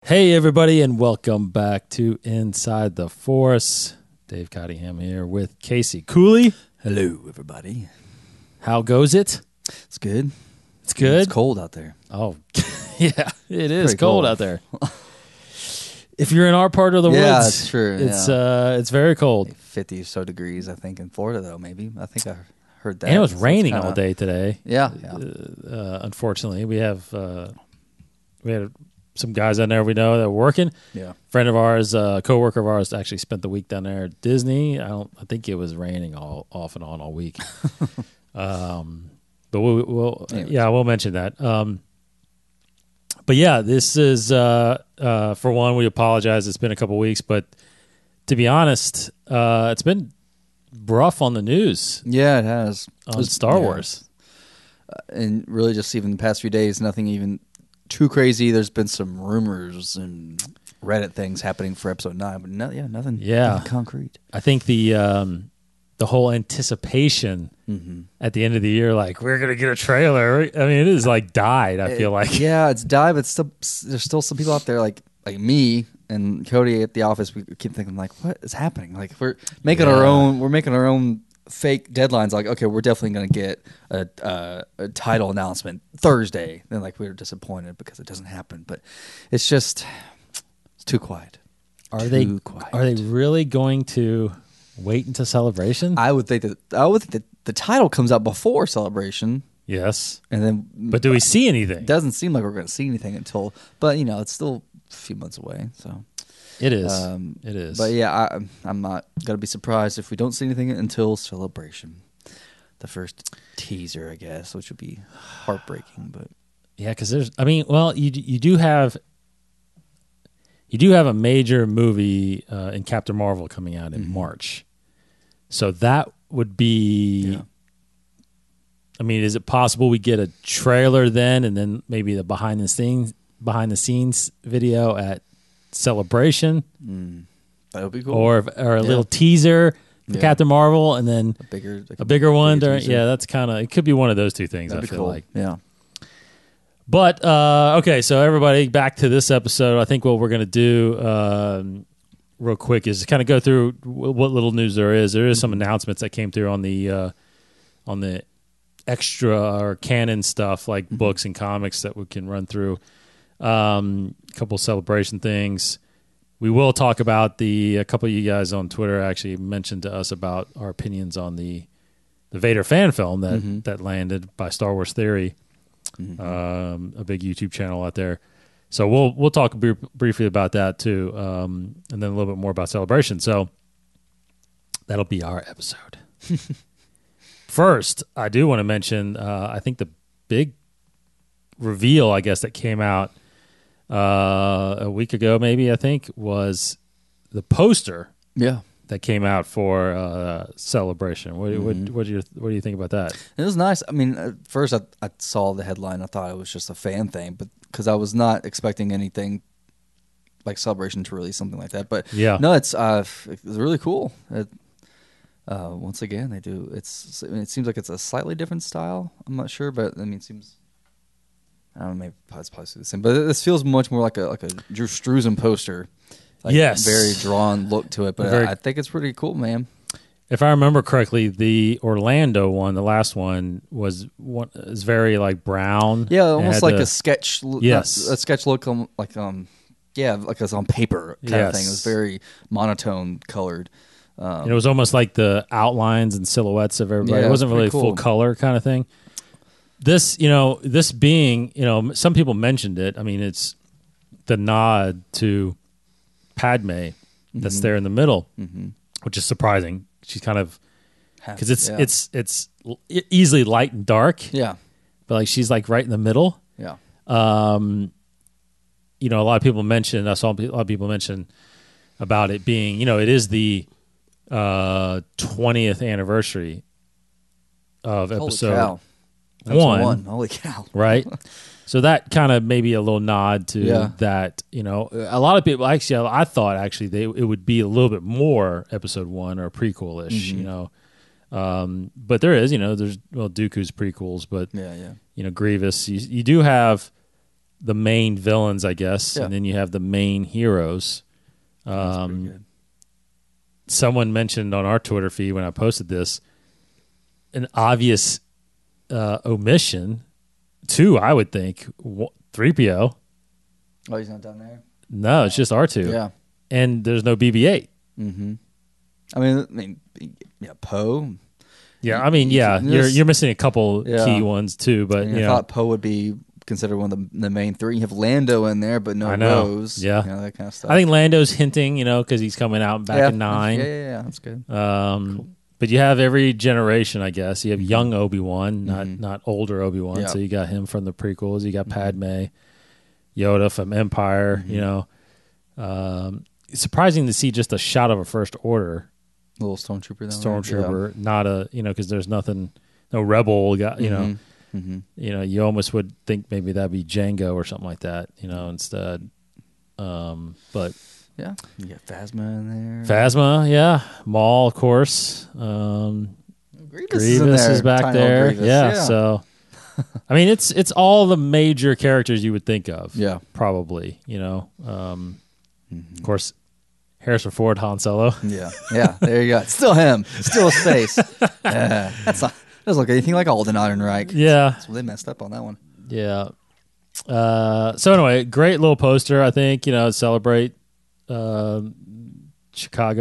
Hey, everybody, and welcome back to Inside the Force. Dave Cottingham here with Casey Cooley. Hello, everybody. How goes it? It's good. It's good? It's cold out there. Oh, yeah, it is Pretty cold out there. If you're in our part of the woods, that's true. It's very cold. 50 or so degrees, I think, in Florida, though, maybe. I think I heard that. And it was So raining it's all day today. Yeah. Unfortunately, we had some guys down there we know that were working. Yeah. Friend of ours, coworker of ours, actually spent the week down there at Disney. I think it was raining off and on all week. But we'll mention that. But yeah, this is for one, we apologize. It's been a couple weeks, but to be honest, it's been rough on the news. Yeah, it has. On Star Wars. And really just even the past few days, nothing even too crazy. There's been some rumors and Reddit things happening for episode 9, but nothing concrete. I think the whole anticipation at the end of the year, like, we're going to get a trailer. I mean, it is like died, I feel like. Yeah, it's died, but there's still some people out there like me and Cody at the office. We keep thinking, like, what is happening? Like, we're making our own fake deadlines. Like, okay, we're definitely going to get a title announcement Thursday. Then, like, we were disappointed because it doesn't happen. But it's just, it's too quiet. Are they really going to wait until Celebration? I would think that the title comes out before Celebration. Yes. And then, but do we see anything? It doesn't seem like we're going to see anything until, but it's still a few months away. So it is. It is. But yeah, I'm not going to be surprised if we don't see anything until Celebration. The first teaser, I guess, which would be heartbreaking. But yeah, because you do have a major movie in Captain Marvel coming out in March. So that would be. Yeah. I mean, is it possible we get a trailer then, and then maybe the behind the scenes video at Celebration? That would be cool. Or a little teaser for Captain Marvel, and then a bigger one. That's kind of, it could be one of those two things. That'd I feel cool. like. Yeah. But okay, so everybody, back to this episode. I think what we're going to do real quick is kind of go through what little news there is. There is some announcements that came through on the extra or canon stuff, like books and comics, that we can run through. A couple Celebration things. We will talk about a couple of you guys on Twitter actually mentioned to us about our opinions on the Vader fan film that landed by Star Wars Theory, a big YouTube channel out there. So we'll talk briefly about that too, and then a little bit more about Celebration. So that'll be our episode. First, I do want to mention, I think the big reveal, I guess, that came out a week ago, maybe, I think, was the poster that came out for Celebration. What do you think about that? It was nice. I mean, at first I saw the headline. I thought it was just a fan thing, but because I was not expecting anything like Celebration to release something like that. But no, it's really cool. Once again, they do. It seems like it's a slightly different style. I'm not sure, but I mean, it seems. I don't know. Maybe it's probably the same, but this feels much more like a Drew Struzan poster. Like, yes, very drawn look to it. But I think it's pretty cool, man. If I remember correctly, the Orlando one, the last one, was very like brown. Yeah, almost like a sketch. Yes, a sketch look, like it's on paper kind of thing. It was very monotone colored. It was almost like the outlines and silhouettes of everybody. It wasn't really full color kind of thing. This being, some people mentioned it. I mean, it's the nod to Padme that's there in the middle, which is surprising. She's kind of, because it's easily light and dark. Yeah, but like she's like right in the middle. Yeah. A lot of people mentioned. I saw a lot of people mention about it being, it is the 20th anniversary of episode one. Holy cow. Right? So that kind of maybe a little nod to that, a lot of people actually, I thought actually it would be a little bit more episode 1 or prequel-ish, but there is, there's Dooku's prequels, but Grievous, you do have the main villains, I guess, and then you have the main heroes. That's pretty good. Someone mentioned on our Twitter feed when I posted this an obvious omission. 2, I would think. 3PO. Oh, he's not down there? No, it's just R2. Yeah. And there's no BB-8. Mm-hmm. I mean, yeah, Poe. Yeah, I mean, you're missing a couple key ones too, but I thought Poe would be considered one of the main 3. You have Lando in there, but no Rose. Yeah, that kind of stuff. I think Lando's hinting, because he's coming out back in 9. Yeah, that's good. Cool. But you have every generation, I guess. You have young Obi-Wan, not older Obi-Wan. Yeah. So you got him from the prequels. You got Padme, Yoda from Empire. It's surprising to see just a shot of a First Order. Little stormtrooper. Stormtrooper, not a because there's nothing, no rebel. You almost would think maybe that'd be Django or something like that. Instead. But yeah, you got Phasma in there. Phasma, yeah. Maul, of course. Grievous is back there. Grievous. Yeah. So, I mean, it's all the major characters you would think of. Yeah, probably. Of course. Harrison Ford, Han Solo. Yeah, there you go. It's still him. Still his face. Doesn't look anything like Alden Ehrenreich. Yeah. So they messed up on that one. Yeah. So anyway, great little poster, I think, celebrate Chicago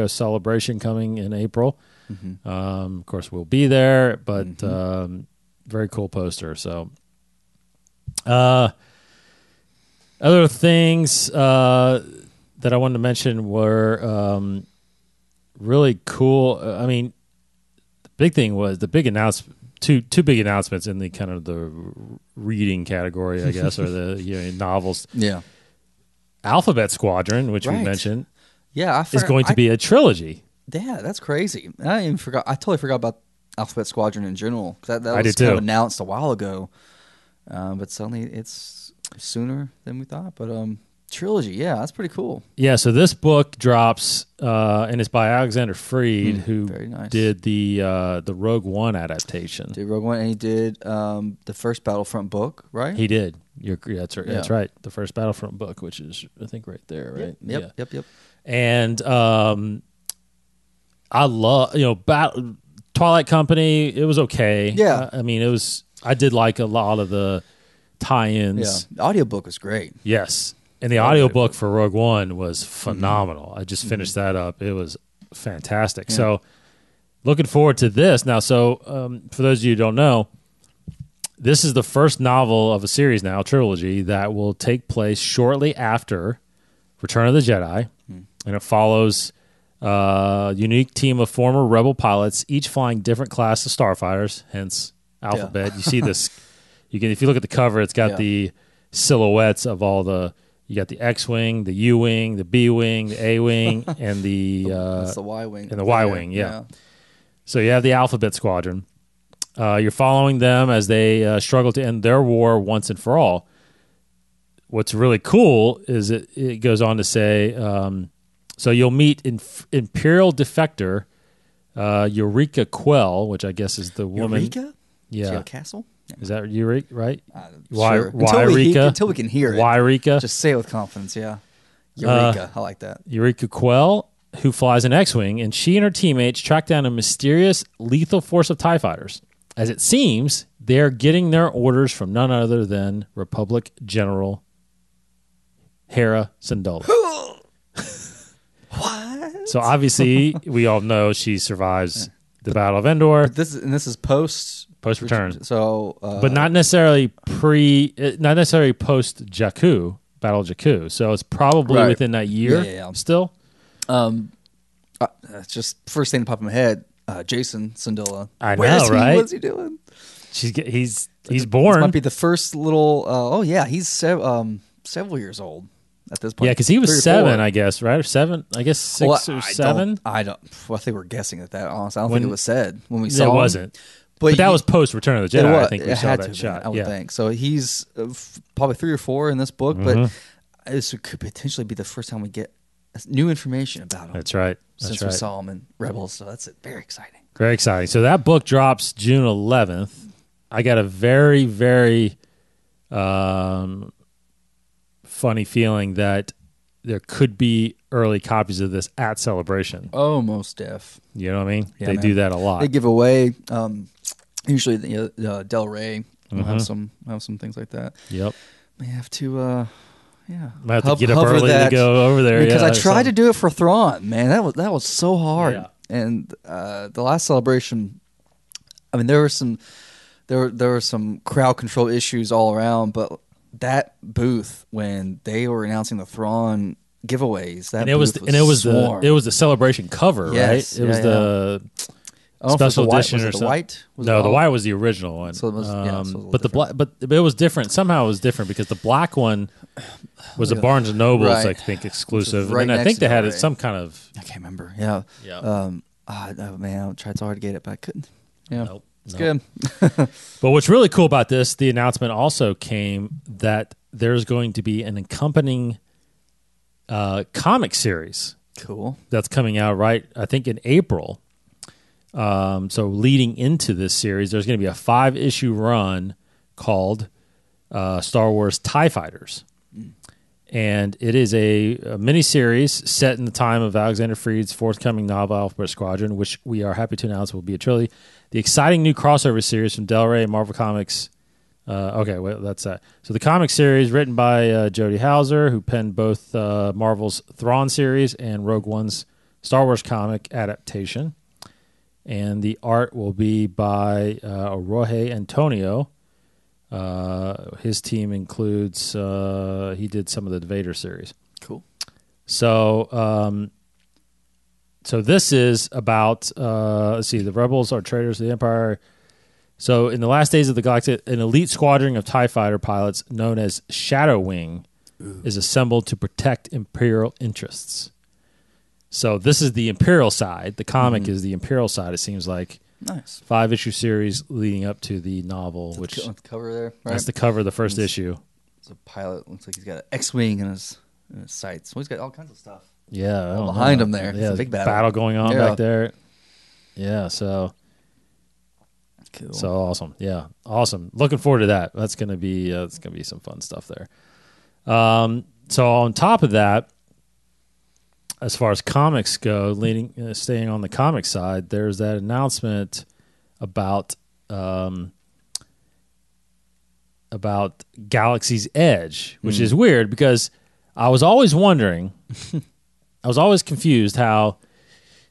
Celebration coming in April. Of course, we'll be there, but very cool poster. So other things that I wanted to mention were really cool. I mean, the big thing was the big announcement. Two big announcements in the kind of the reading category, I guess, or the novels. Yeah, Alphabet Squadron, which we mentioned, is going to be a trilogy. Yeah, that's crazy. I totally forgot about Alphabet Squadron in general. That was kind of announced a while ago, but suddenly it's sooner than we thought. But trilogy, that's pretty cool. Yeah, so this book drops, and it's by Alexander Freed, who did the Rogue One adaptation. Did Rogue One, and he did the first Battlefront book, right? He did. That's right. That's right. The first Battlefront book, which is I think right there, right? Yep. And I love Twilight Company. It was okay. Yeah, I mean, it was. I did like a lot of the tie-ins. Yeah, the audiobook was great. Yes. And the audiobook for Rogue One was phenomenal. I just finished that up. It was fantastic. Yeah. So looking forward to this. Now, for those of you who don't know, this is the first novel of a series now, trilogy, that will take place shortly after Return of the Jedi. And it follows a unique team of former Rebel pilots, each flying different class of starfighters, hence Alphabet. You see this. If you look at the cover, it's got the silhouettes of all the... You got the X-wing, the U-wing, the B-wing, the A-wing, and that's the Y-wing. And the Y-wing, yeah. So you have the Alphabet Squadron. You're following them as they struggle to end their war once and for all. What's really cool is it goes on to say, so you'll meet Imperial defector Eureka Quell, which I guess is the woman. Eureka? Yeah. Is she a castle? Is that Eureka, right? Sure. Until we can hear it. Eureka. Just say it with confidence, yeah. Eureka. I like that. Eureka Quell, who flies an X-Wing, and she and her teammates track down a mysterious, lethal force of TIE fighters. As it seems, they're getting their orders from none other than Republic General Hera Syndulla. What? So obviously, we all know she survives the Battle of Endor. But this is post-return. So, but not necessarily not necessarily post Jakku, Battle of Jakku. So it's probably within that year. Still. That's just first thing that popped in my head. Jason Syndulla. I know, right? What's he doing? He's born. This might be the first little. He's several years old at this point. Yeah, because he was 7, I guess, right? Or 7? I guess 6 or 7. I don't. Well, I think we're guessing at that. Honestly, I don't think it was said when we saw. It him. wasn't. But that was post Return of the Jedi. I think we saw that shot. I would think so. He's probably 3 or 4 in this book, but this could potentially be the first time we get new information about him. That's right. Since we saw him in Rebels, so that's very exciting. Very exciting. So that book drops June 11th. I got a very, very funny feeling that there could be early copies of this at Celebration. Oh, most def. You know what I mean? Yeah, they man. do that a lot. They give away usually Del Rey will have some things like that. Yep. May have to I have to get up early to go over there because I tried to do it for Thrawn. Man, that was so hard. Yeah. And the last Celebration, I mean, there were some crowd control issues all around, but that booth when they were announcing the Thrawn giveaways, it was the Celebration cover, yes, right? It was the special edition or something. The white? The white was the original one. So it was, but the black, but it was different. Somehow it was different because the black one was a Barnes and Nobles, I think, exclusive, and I think they had some kind of. I can't remember. Yeah. Yeah. Man, I tried so hard to get it, but I couldn't. Yeah. Nope. It's good. But what's really cool about this, the announcement also came that there's going to be an accompanying comic series. Cool. That's coming out I think in April. So leading into this series, there's going to be a 5-issue run called Star Wars TIE Fighters. And it is a miniseries set in the time of Alexander Freed's forthcoming novel, Alphabet Squadron, which we are happy to announce will be a trilogy. The exciting new crossover series from Del Rey and Marvel Comics. That's that. So the comic series written by Jody Houser, who penned both Marvel's Thrawn series and Rogue One's Star Wars comic adaptation. And the art will be by Jorge Antonio. His team includes he did some of the Vader series. Cool. So so this is about let's see, the rebels are traitors to the Empire. So in the last days of the galaxy, an elite squadron of TIE fighter pilots known as Shadow Wing is assembled to protect Imperial interests. So this is the Imperial side. The comic is the Imperial side, it seems like. Nice. 5-issue series leading up to the novel, which the cover there, right? That's the cover of the first issue. It's a pilot. Looks like he's got an X-wing in his sights. Well, he's got all kinds of stuff. Yeah, behind him there. Yeah, it's a big battle going on back there. Yeah, so cool. So awesome. Yeah, awesome. Looking forward to that. That's gonna be some fun stuff there. So on top of that, as far as comics go, staying on the comic side, there's that announcement about Galaxy's Edge, which is weird because I was always wondering, I was always confused how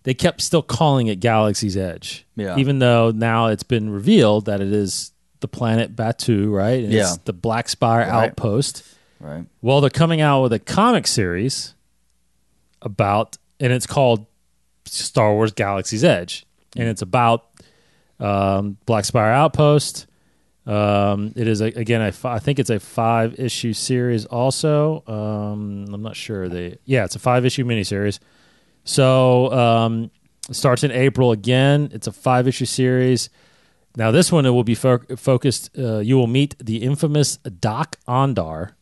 they kept still calling it Galaxy's Edge, even though now it's been revealed that it is the planet Batu, right? And it's the Black Spire outpost. Right. Well, they're coming out with a comic series and it's called Star Wars Galaxy's Edge, and it's about Black Spire Outpost. It is I think it's a 5-issue series. Also, I'm not sure it's a 5-issue miniseries. So it starts in April again. It's a 5-issue series. Now this one it will be focused. You will meet the infamous Doc Ondar.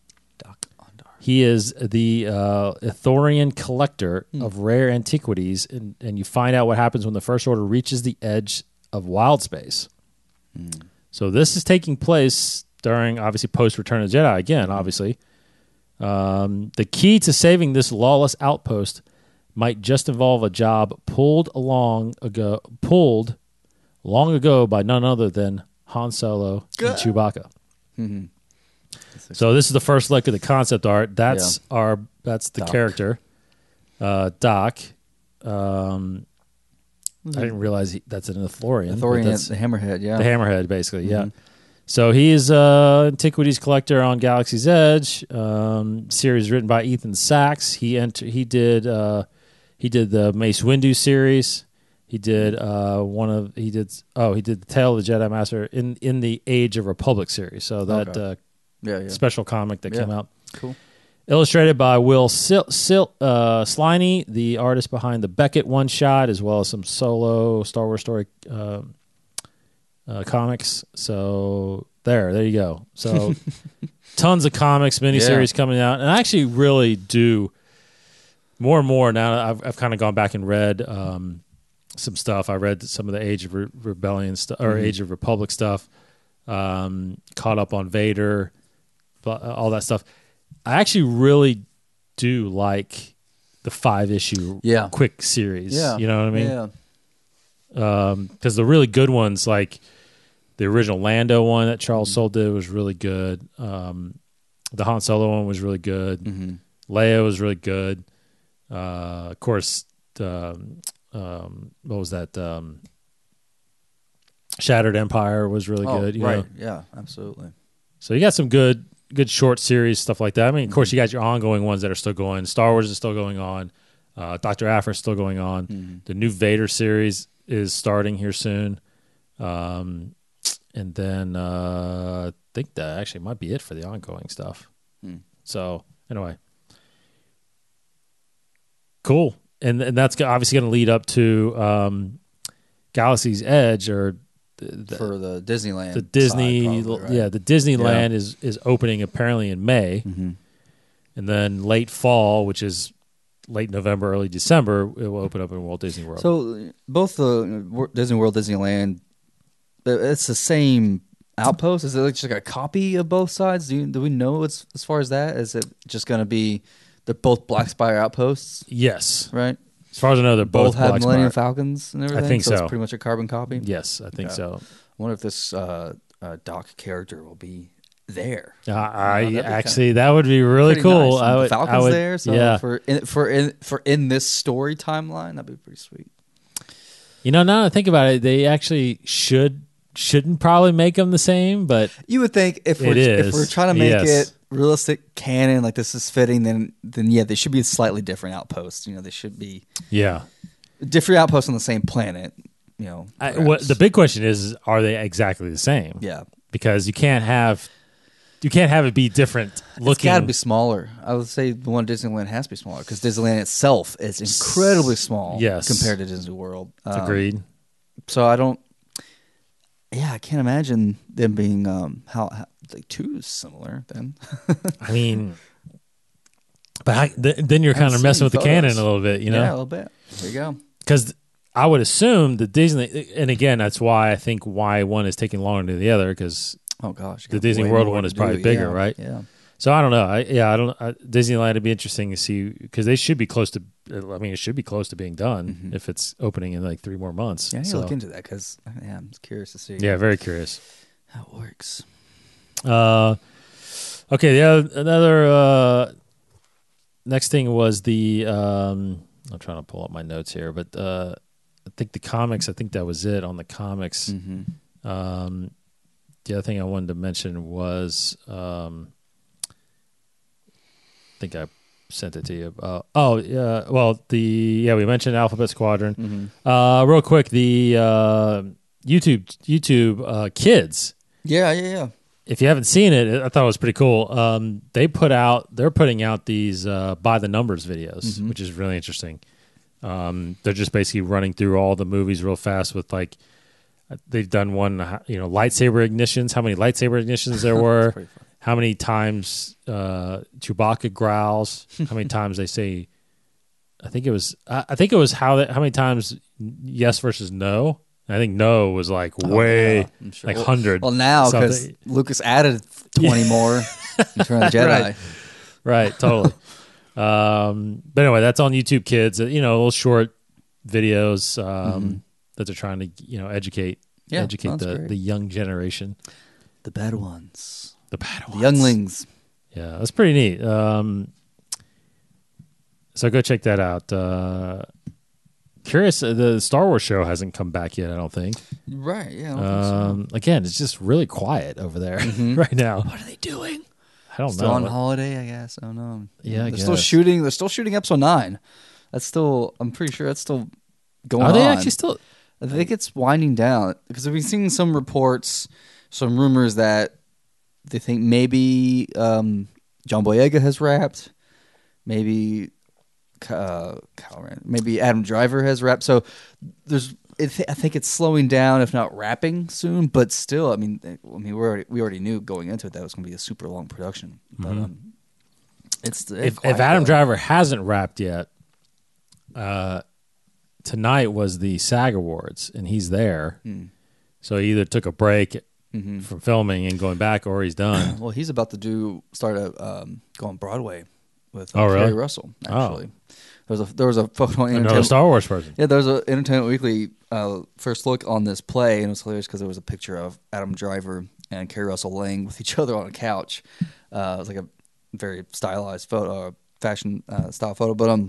He is the Ithorian collector of rare antiquities, and you find out what happens when the First Order reaches the edge of wild space. So this is taking place during, obviously, post-Return of the Jedi, again, obviously. The key to saving this lawless outpost might just involve a job pulled long ago by none other than Han Solo and Chewbacca. Mm-hmm. So this is the first look at the concept art. That's the character, Doc. I didn't realize that's an Ithorian. That's the Hammerhead, yeah. The Hammerhead, basically, yeah. So he is antiquities collector on Galaxy's Edge. Series written by Ethan Sachs. He did the Mace Windu series. He did he did the Tale of the Jedi Master in the Age of Republic series. So that special comic that came out. Cool. Illustrated by Will Sliney, the artist behind the Beckett one-shot, as well as some solo Star Wars story comics. So there you go. So tons of comics, miniseries coming out. And I actually really do more and more now. I've kind of gone back and read some stuff. I read some of the Age of Rebellion stuff or Age of Republic stuff. Caught up on Vader, all that stuff. I actually really do like the 5-issue quick series. Yeah. You know what I mean? Yeah. Because the really good ones, like the original Lando one that Charles Soule did, was really good. The Han Solo one was really good. Leia was really good. Of course, what was that? Shattered Empire was really good. You know? Yeah, absolutely. So you got some good short series, stuff like that. I mean, of course, you got your ongoing ones that are still going. Star Wars is still going on. Dr. Aphra is still going on. The new Vader series is starting here soon. And then I think that actually might be it for the ongoing stuff. So anyway, cool. And that's obviously going to lead up to Galaxy's Edge, or for the Disneyland. The Disney, side, probably, right? yeah, the Disneyland is opening apparently in May, and then late fall, which is late November, early December, it will open up in Walt Disney World. So both the Disney World, Disneyland, it's the same outpost. Is it like just like a copy of both sides? Do we know as far as that? Is it just going to be they're both Black Spire outposts? Yes, right. As far as I know, they're both have Black Millennium Spire. Falcons and everything. I think so. It's pretty much a carbon copy. Yes, I think so. I wonder if this Doc character will be there. That would be really cool. Nice. Falcon's there, so yeah. for in this story timeline, that'd be pretty sweet. You know, now that I think about it, they actually shouldn't probably make them the same, but you would think if we're trying to make it realistic canon, like this is fitting, then yeah, they should be slightly different outposts. You know, they should be different outposts on the same planet. You know, the big question is, are they exactly the same? Yeah, because you can't have it be different looking. It's got to be smaller. I would say the one Disneyland has to be smaller because Disneyland itself is incredibly small compared to Disney World. Agreed. So I can't imagine them being how like too similar then. I mean, but then you're kind of messing with the canon a little bit, you know? Yeah, a little bit. There you go. Because I would assume that Disney, and again, that's why I think why one is taking longer than the other, because the Disney World one is probably bigger, right? Yeah. So I don't know. Disneyland would be interesting to see because they should be close to. I mean, it should be close to being done if it's opening in like 3 more months. Yeah, I need to look into that because I'm curious to see. Yeah, very curious how it works. Okay, another next thing was the. I'm trying to pull up my notes here, but I think the comics. I think that was it on the comics. The other thing I wanted to mention was. I think I sent it to you. We mentioned Alphabet Squadron. Real quick, the YouTube Kids. Yeah. If you haven't seen it, I thought it was pretty cool. They're putting out these by the numbers videos, which is really interesting. They're just basically running through all the movies real fast with like they've done one, lightsaber ignitions, how many lightsaber ignitions there were. How many times Chewbacca growls? How many times they say? I think it was how many times yes versus no. I think no was like like 100. Well, now because Lucas added 20 more in Return of the Jedi. Right, totally. But anyway, that's on YouTube Kids. Little short videos that they're trying to educate the young generation, the bad ones. The younglings. Yeah, that's pretty neat. So go check that out. Curious, the Star Wars show hasn't come back yet, I don't think. Right, yeah. I don't think so. Again, it's just really quiet over there right now. What are they doing? I don't know. Still on holiday, I guess. I don't know. Yeah, They're still shooting episode 9. I'm pretty sure that's still going on. Are they actually still? I think it's winding down because we've seen some reports, some rumors that they think maybe John Boyega has wrapped, maybe maybe Adam Driver has wrapped. So I think it's slowing down, if not wrapping soon. But still, I mean, we already knew going into it that it was going to be a super long production. But if Adam Driver hasn't wrapped yet, tonight was the SAG Awards, and he's there. So he either took a break from filming and going back, or he's done. Well, he's about to go on Broadway with really? Kerry Russell. Actually, there was a photo on another Star Wars person. Yeah, there was an Entertainment Weekly first look on this play, and it was hilarious because there was a picture of Adam Driver and Kerry Russell laying with each other on a couch. It was like a very stylized photo, fashion style photo, but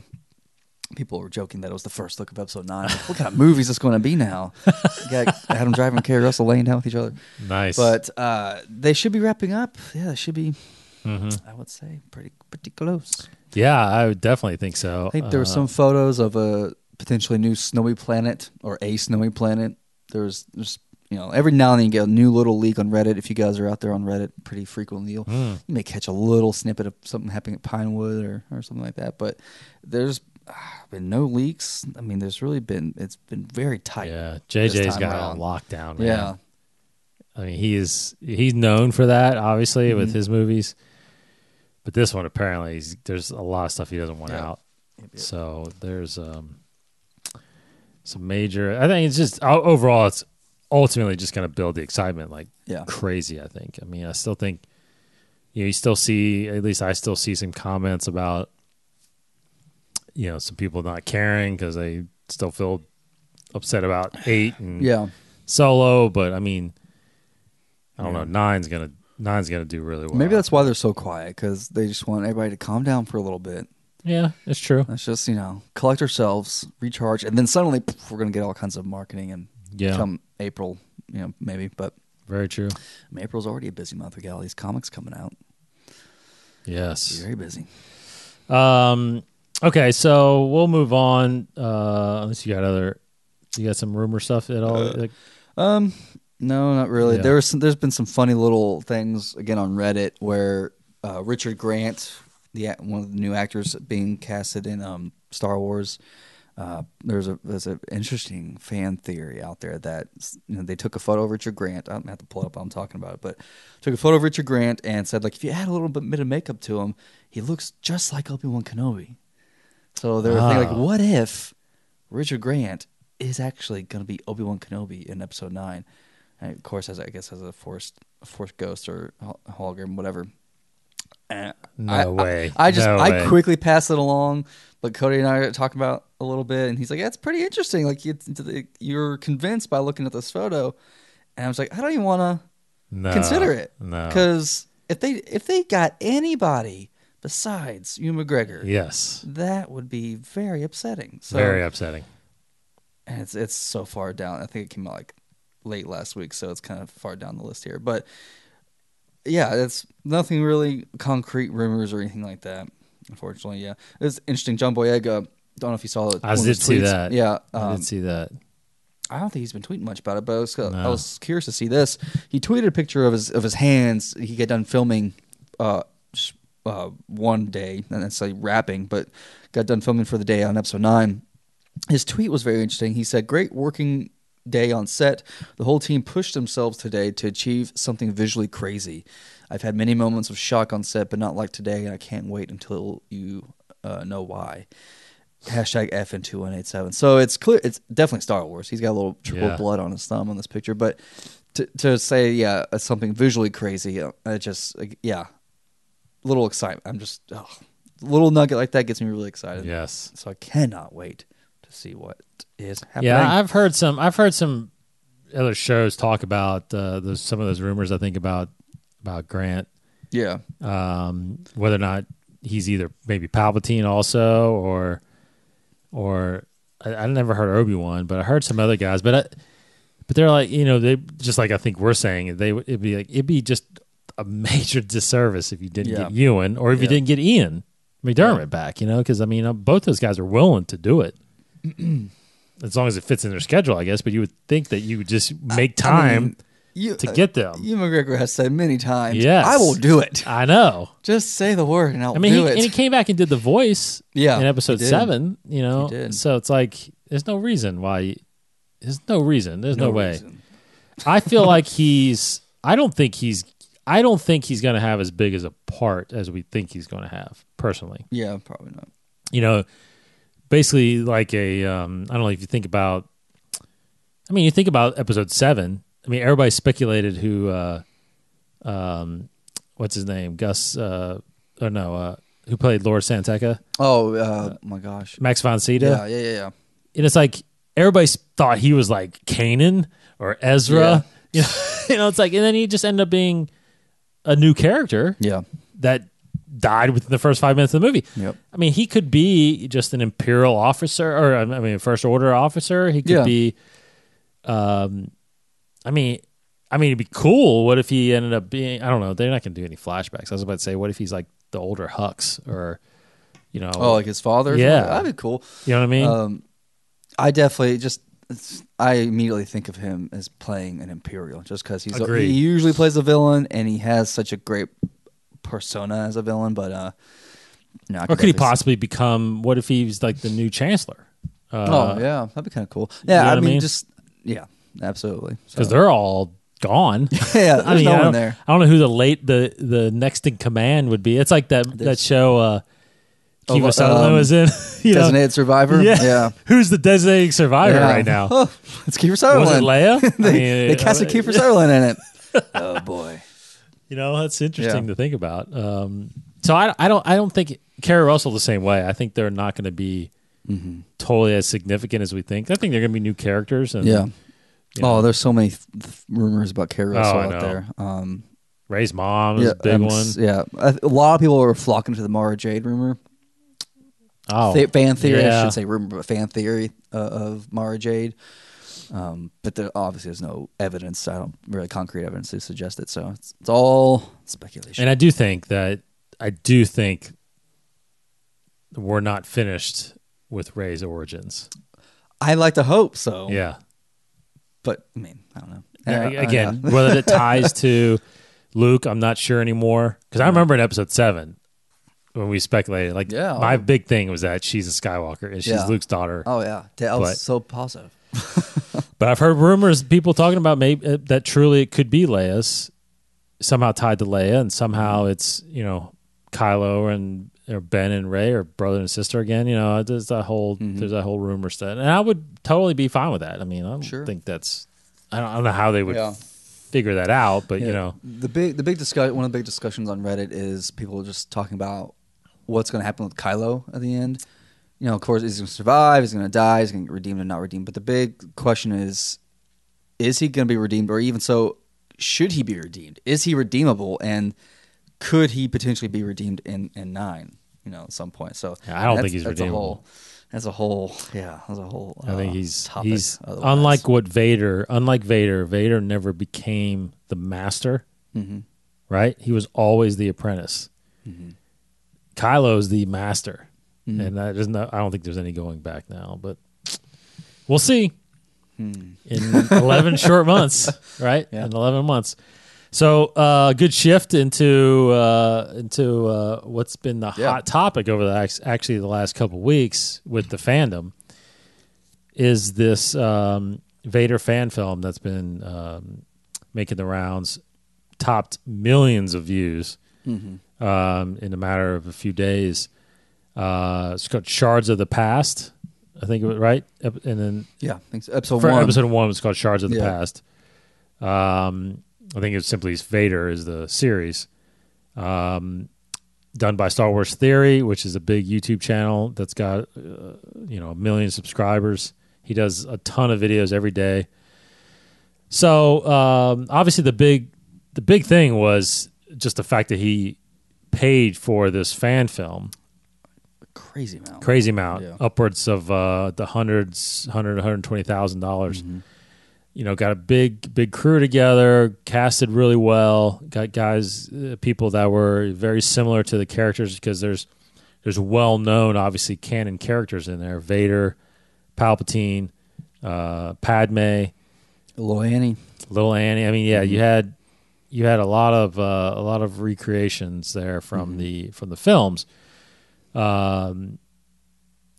people were joking that it was the first look of episode 9. Like, what kind of movie is this going to be now? You got Adam Driver and Kerry Russell laying down with each other. Nice. But they should be wrapping up. Yeah, they should be, I would say, pretty close. Yeah, I would definitely think so. I think there were some photos of a potentially new snowy planet or a snowy planet. There's every now and then you get a new little leak on Reddit. If you guys are out there on Reddit pretty frequently, you may catch a little snippet of something happening at Pinewood or something like that. But there's been no leaks. I mean, it's been very tight. Yeah, JJ's got it on lockdown, man. Yeah. I mean, he's known for that, obviously, with his movies. But this one, apparently, there's a lot of stuff he doesn't want out. Yep. So there's some major... I think it's just... Overall, it's ultimately just going to build the excitement crazy, I think. I mean, I still think... you still see... At least I still see some comments about... some people not caring because they still feel upset about 8 and Solo. But I mean, I don't know. 9's gonna do really well. Maybe that's why they're so quiet, because they just want everybody to calm down for a little bit. Yeah, it's true. Let's just collect ourselves, recharge, and then suddenly we're gonna get all kinds of marketing and come April, maybe. But very true. I mean, April's already a busy month. We got all these comics coming out. Yes, very busy. Okay, so we'll move on. Unless you got some rumor stuff at all? No, not really. Yeah. There's been some funny little things again on Reddit where Richard Grant, one of the new actors being casted in Star Wars, there's an interesting fan theory out there that they took a photo of Richard Grant. I don't have to pull it up while I'm talking about it, but took a photo of Richard Grant and said, if you add a little bit of makeup to him, he looks just like Obi-Wan Kenobi. So they were thinking, what if Richard Grant is actually going to be Obi-Wan Kenobi in Episode 9? And of course, as a Force ghost or hologram, whatever. No way. I quickly passed it along, but Cody and I talked about a little bit, and he's like, "That's pretty interesting. You're convinced by looking at this photo," and I was like, "I don't even want to consider it, because if they got anybody besides Ewan McGregor, yes, that would be very upsetting. Very upsetting. And it's so far down. I think it came out late last week, so it's kind of far down the list here. But yeah, it's nothing really concrete rumors or anything like that. Unfortunately, yeah, it's interesting. John Boyega, don't know if you saw it. I did see that. Yeah, I did see that. I don't think he's been tweeting much about it, but I was curious to see this. He tweeted a picture of his hands. He got done filming one day, not necessarily rapping, but got done filming for the day on Episode 9. His tweet was very interesting. He said, "Great working day on set. The whole team pushed themselves today to achieve something visually crazy. I've had many moments of shock on set, but not like today, and I can't wait until you know why." Hashtag FN2187. So it's clear, it's definitely Star Wars. He's got a little triple blood on his thumb on this picture, but to say, something visually crazy, little excitement. I'm just, a little nugget like that gets me really excited. Yes. So I cannot wait to see what is happening. Yeah, I've heard some other shows talk about some of those rumors. I think about Grant. Yeah. Whether or not he's either maybe Palpatine also, or I never heard Obi-Wan, but I heard some other guys. But they're like, they just like I think we're saying it'd be just a major disservice if you didn't get Ewan, or if you didn't get Ian McDermott back. Because both those guys are willing to do it. As long as it fits in their schedule, I guess. But you would think that you would just make time to get them. Ewan McGregor has said many times, yes, I will do it. I know. Just say the word and I'll do it. And he came back and did the voice in Episode 7. He did. So it's like, there's no reason why. There's no reason. There's no way. I feel like I don't think he's going to have as big as a part as we think he's going to have, personally. Yeah, probably not. Basically like I don't know if you think about, you think about Episode 7, I mean, everybody speculated who, what's his name, Gus, who played Lord Santeca? Oh, my gosh. Max von Sydow? Yeah. And it's like, everybody thought he was like Kanan or Ezra. Yeah. It's like, and then he just ended up being a new character. Yeah. That died within the first 5 minutes of the movie. Yep. I mean, he could be just an Imperial officer, or I mean, First Order officer. He could be. I mean, it'd be cool. What if he ended up being? I don't know. They're not going to do any flashbacks. I was about to say, what if he's like the older Hux, or like his father? Yeah, that'd be cool. You know what I mean? I immediately think of him as playing an Imperial, just because Agreed. he usually plays a villain, and he has such a great persona as a villain. But or could he possibly become? What if he's like the new Chancellor? Yeah, that'd be kind of cool. Yeah, I mean, absolutely. Because they're all gone. Yeah, there's no one there. I don't know who the next in command would be. It's like that show Kiefer Sutherland was in. Designated Survivor? Yeah. Who's the designated survivor right now? Oh, it's Kiefer Sutherland. Was it Leia? They casted Kiefer Sutherland in it. Oh, boy. That's interesting to think about. So I don't think Kerry Russell the same way. I think they're not going to be totally as significant as we think. I think they're going to be new characters. And, there's so many rumors about Kerry Russell out there. Ray's mom is a big one. Yeah, a lot of people were flocking to the Mara Jade rumor. Oh, fan theory. I should say rumor, but fan theory of Mara Jade. But there obviously there's no evidence. I don't really concrete evidence to suggest it. So it's all speculation. And I do think we're not finished with Rey's origins. I like to hope so. Yeah, but I mean, I don't know. Again, whether it ties to Luke, I'm not sure anymore. Because I remember in episode 7 when we speculated, my big thing was that she's a Skywalker and she's Luke's daughter. Oh yeah, that was so positive. But I've heard rumors, people talking about maybe that truly it could be Leia's, somehow tied to Leia, and somehow it's Kylo or Ben and Rey are brother and sister again. There's that whole rumor set, and I would totally be fine with that. I mean, I don't think that's. I don't know how they would figure that out, but the big discussion. One of the big discussions on Reddit is people just talking about what's going to happen with Kylo at the end. Of course, is he going to survive? Is he going to die? Is he going to get redeemed or not redeemed? But the big question is he going to be redeemed? Or even so, should he be redeemed? Is he redeemable? And could he potentially be redeemed in 9, at some point? So I don't think he's redeemable. As a whole. I think he's otherwise. Unlike Vader. Vader never became the master, right? He was always the apprentice. Kylo's the master, and that isn't. I don't think there's any going back now, but we'll see. In 11 short months, right? Yeah. In 11 months. So, good shift into what's been the hot topic over the last couple of weeks with the fandom is this Vader fan film that's been making the rounds, topped millions of views in a matter of a few days. It's called Shards of the Past, I think it was right, and then I think so. Episode 1 was called Shards of the Past. I think it's simply Vader is the series, done by Star Wars Theory, which is a big YouTube channel that's got 1 million subscribers. He does a ton of videos every day. So obviously the big thing was just the fact that he paid for this fan film. Crazy amount, upwards of the $120,000. Got a big crew together, casted really well, got guys, people that were very similar to the characters because there's well-known, obviously, canon characters in there. Vader, Palpatine, Padme. Little Annie. I mean, you had a lot of recreations there from the films.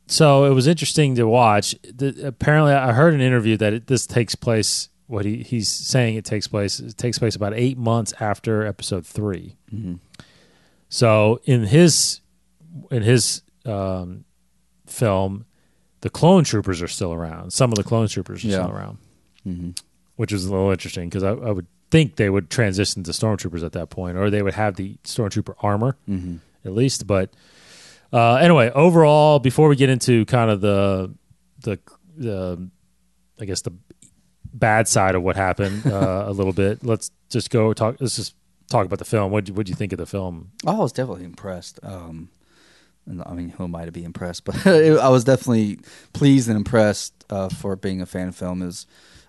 So it was interesting to watch. Apparently, I heard an interview that this takes place. What he's saying it takes place about 8 months after Episode 3. So in his film, the clone troopers are still around. Some of the clone troopers are still around. which was a little interesting because I would think they would transition to stormtroopers at that point, or they would have the stormtrooper armor at least. But anyway, overall, before we get into kind of the I guess the bad side of what happened a little bit, let's just talk about the film. What did you think of the film? Oh, I was definitely impressed. I mean, who am I to be impressed? But I was definitely pleased and impressed for being a fan film.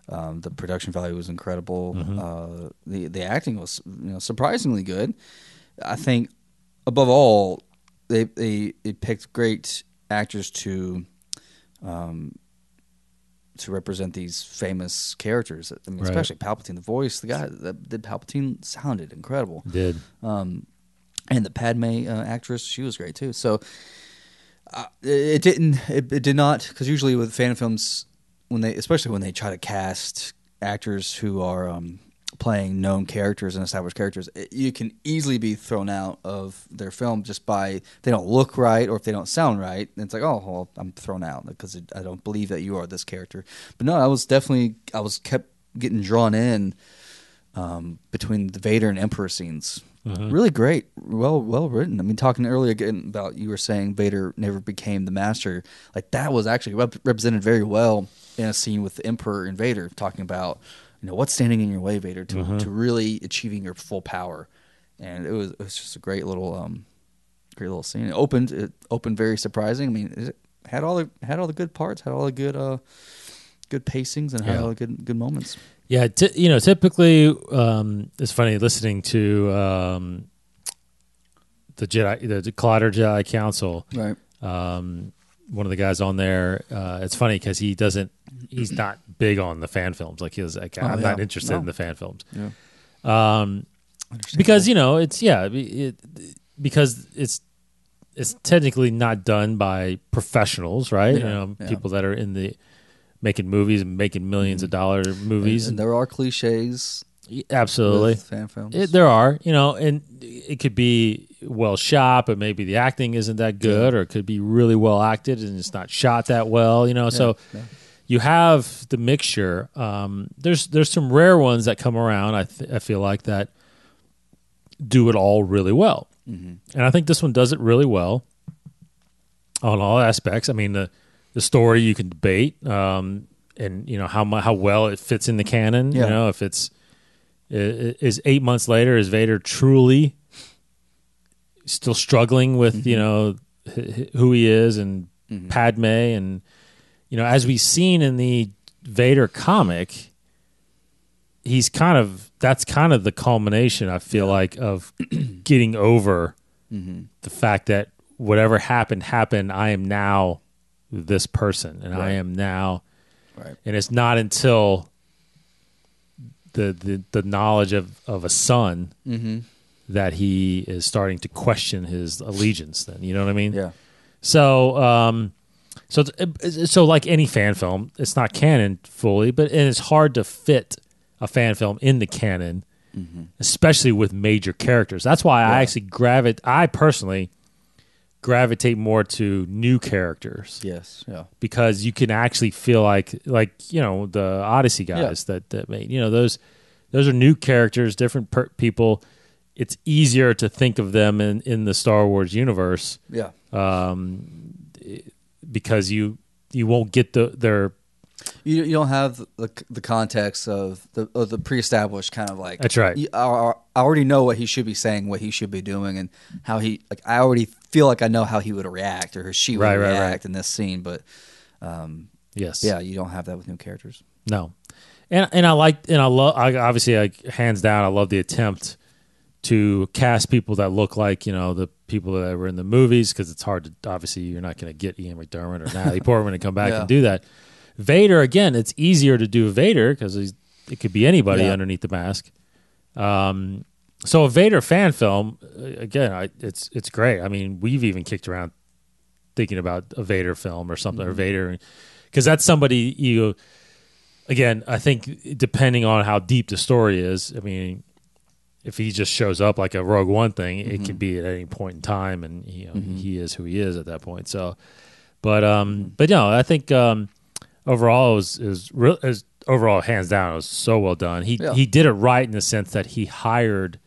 The production value was incredible. The acting was surprisingly good. I think above all, they picked great actors to represent these famous characters. I mean, especially Palpatine. The voice, the guy that did Palpatine sounded incredible. Did. And the Padme actress, she was great too. So it did not, because usually with fan films, especially when they try to cast actors who are playing known characters and established characters, you can easily be thrown out of their film just by they don't look right or if they don't sound right. And it's like, oh, well, I'm thrown out because I don't believe that you are this character. But no, I was kept getting drawn in between the Vader and Emperor scenes. Really great, well written. I mean, talking earlier again about, you were saying Vader never became the master. Like, that was actually represented very well in a scene with the Emperor and Vader, talking about what's standing in your way, Vader, to really achieving your full power. And it was just a great little scene. It opened very surprising. I mean, it had all the good parts, had all the good pacings, and had all the good moments. Yeah, typically it's funny listening to the Collider Jedi Council. Right. One of the guys on there. It's funny because he's not big on the fan films. Like, I'm not interested in the fan films. Yeah. Because because it's technically not done by professionals, right? Yeah. People that are in the making movies and making millions of dollar movies. And there are cliches. Absolutely. With fan films. There are, and it could be well shot, but maybe the acting isn't that good, or it could be really well acted and it's not shot that well, so you have the mixture. There's some rare ones that come around, I feel like, that do it all really well. And I think this one does it really well on all aspects. I mean, the story you can debate, and how well it fits in the canon. Yeah. If is 8 months later, is Vader truly still struggling with who he is and Padme, and as we've seen in the Vader comic, that's kind of the culmination, I feel like, of getting over the fact that whatever happened. I am now this person, and I am now, and it's not until the knowledge of a son that he is starting to question his allegiance. Then, you know what I mean? Yeah. So, so like any fan film, it's not canon fully, and it's hard to fit a fan film in the canon, especially with major characters. That's why I personally gravitate more to new characters. Yes, yeah. Because you can actually feel like the Odyssey guys that made, those are new characters, different people. It's easier to think of them in the Star Wars universe. Yeah. Because you won't get their you don't have the context of the pre-established kind of like. That's right. I already know what he should be saying, what he should be doing, and how he I already feel like I know how he would react or she would react in this scene. But yes, yeah, you don't have that with new characters. No, and I love hands down I love the attempt to cast people that look like the people that were in the movies, because it's hard to, obviously you're not going to get Ian McDermott or Natalie Portman to come back and do that. Vader, again, it's easier to do Vader because it could be anybody underneath the mask. So a Vader fan film, again, it's great. I mean, we've even kicked around thinking about a Vader film or something, or Vader, because that's somebody again, I think depending on how deep the story is, I mean, if he just shows up like a Rogue One thing, it could be at any point in time, and he is who he is at that point. So, but I think overall it was overall, hands down, it was so well done. He did it right in the sense that he hired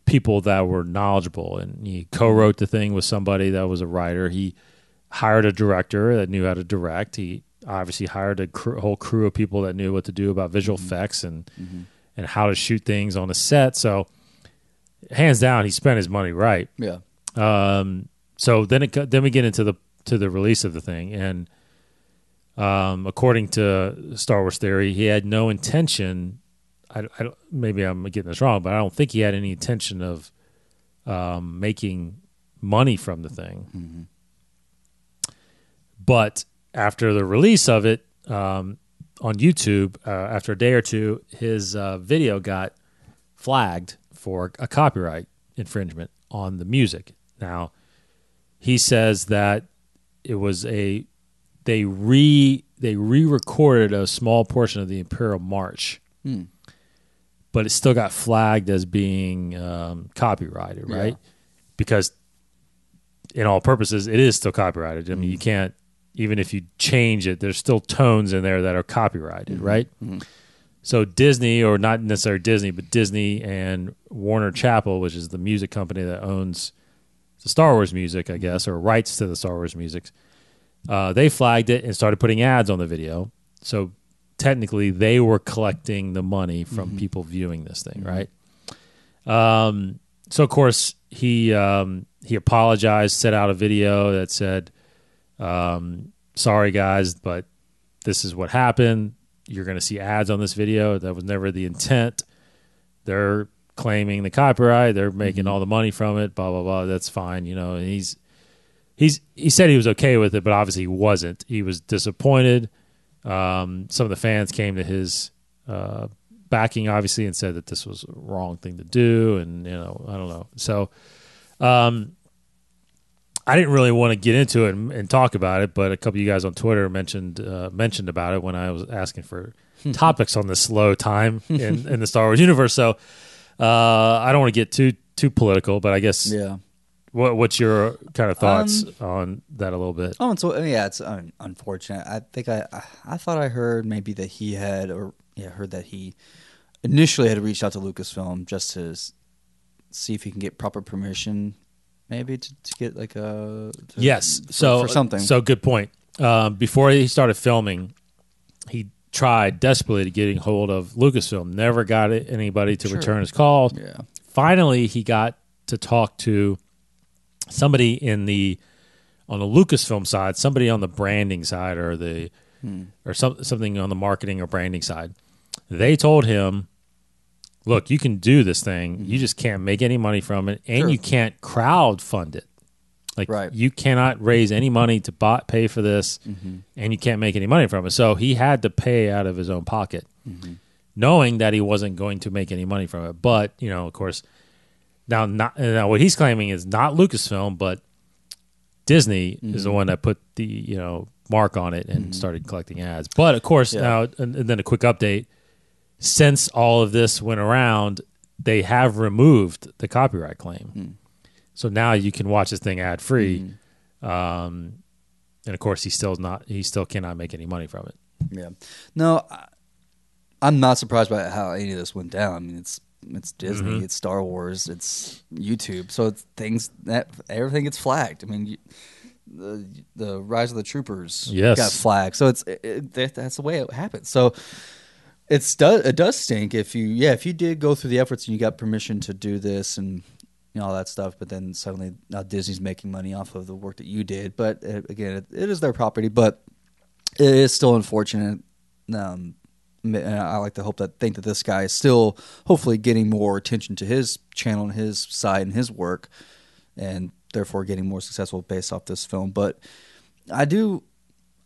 people that were knowledgeable, and he co-wrote the thing with somebody that was a writer. He hired a director that knew how to direct. He obviously hired a whole crew of people that knew what to do about visual effects and how to shoot things on a set. So, hands down, he spent his money right. Yeah. So then we get into the release of the thing, and according to Star Wars Theory, he had no intention. Maybe I'm getting this wrong, but I don't think he had any intention of making money from the thing. Mm-hmm. But after the release of it on YouTube, after a day or two, his video got flagged for a copyright infringement on the music. Now, he says that it was they re-recorded a small portion of the Imperial March, but it still got flagged as being copyrighted, right? Yeah. Because in all purposes, it is still copyrighted. I mean, you can't, even if you change it, there's still tones in there that are copyrighted, right? Mm-hmm. So Disney, or not necessarily Disney, but Disney and Warner Chappell, which is the music company that owns the Star Wars music, I guess, or rights to the Star Wars music, they flagged it and started putting ads on the video. So technically, they were collecting the money from people viewing this thing, right? So of course he apologized, set out a video that said, "Sorry guys, but this is what happened. You're going to see ads on this video. That was never the intent. They're claiming the copyright. They're making all the money from it. Blah blah blah. That's fine, you know." And he said he was okay with it, but obviously he wasn't. He was disappointed. Some of the fans came to his backing, obviously, and said that this was a wrong thing to do, and I don't know. So I didn't really want to get into it and talk about it, but a couple of you guys on Twitter mentioned about it when I was asking for topics on this slow time in the Star Wars universe. So I don't want to get too political, but I guess what's your kind of thoughts on that a little bit? Oh, and so it's unfortunate. I think I thought I heard maybe that he had heard that he initially had reached out to Lucasfilm just to see if he can get proper permission. Maybe to get like for something. So good point. Before he started filming, he tried desperately to get hold of Lucasfilm. Never got anybody to return his call. Yeah. Finally, he got to talk to somebody on the Lucasfilm side, somebody on the branding side, or something on the marketing or branding side. They told him, "Look, you can do this thing. You just can't make any money from it, and you can't crowd fund it. Like you cannot raise any money to pay for this, and you can't make any money from it." So he had to pay out of his own pocket, knowing that he wasn't going to make any money from it. But of course, now what he's claiming is not Lucasfilm, but Disney is the one that put the mark on it and started collecting ads. But of course, now and then a quick update. Since all of this went around, they have removed the copyright claim. So now you can watch this thing ad free. And of course, he still cannot make any money from it. Yeah. No, I'm not surprised by how any of this went down. I mean, it's Disney, it's Star Wars, it's YouTube. So it's everything gets flagged. I mean, the Rise of the Troopers got flagged. So that's the way it happens. So it does stink if you did go through the efforts and you got permission to do this and all that stuff, but then suddenly now Disney's making money off of the work that you did. But again, it is their property, but it is still unfortunate. And I like to think that this guy is still hopefully getting more attention to his channel and his side and his work, and therefore getting more successful based off this film. But I do